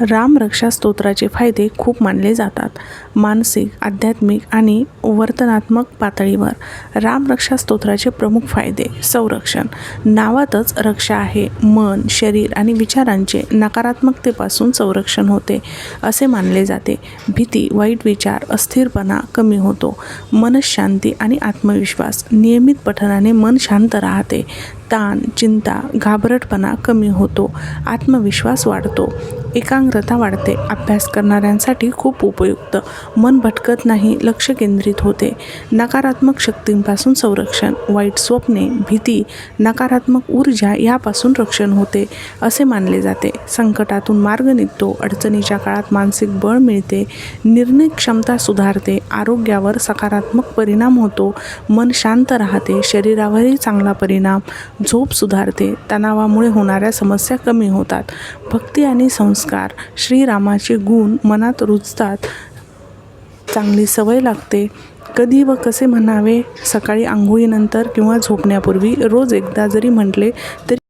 रामरक्षा स्तोत्राचे फायदे खूप मानले जातात. मानसिक, आध्यात्मिक आणि वर्तनात्मक पातळीवर रामरक्षा स्तोत्राचे प्रमुख फायदे. संरक्षण. नावातच रक्षा आहे. मन, शरीर आणि विचारांचे नकारात्मकतेपासून संरक्षण होते असे मानले जाते. भीती, वाईट विचार, अस्थिरपणा कमी होतो. मनःशांती आणि आत्मविश्वास. नियमित पठणाने मन शांत राहते. ताण, चिंता, घाबरटपणा कमी होतो. आत्मविश्वास वाढतो. एकाग्रता वाढते. अभ्यास करणाऱ्यांसाठी खूप उपयुक्त. मन भटकत नाही, लक्ष केंद्रित होते. नकारात्मक शक्तींपासून संरक्षण. वाईट स्वप्ने, भीती, नकारात्मक ऊर्जा यापासून रक्षण होते असे मानले जाते. संकटातून मार्ग निघतो. अडचणीच्या काळात मानसिक बळ मिळते. निर्णय क्षमता सुधारते. आरोग्यावर सकारात्मक परिणाम होतो. मन शांत राहते. शरीरावरही चांगला परिणाम. झोप सुधारते. तणावामुळे होणाऱ्या समस्या कमी होतात. भक्ती आणि संस्कार. श्रीरामाचे गुण मनात रुजतात. चांगली सवय लागते. कधी व कसे म्हणावे? सकाळी आंघोळीनंतर किंवा झोपण्यापूर्वी रोज एकदा जरी म्हटले तरी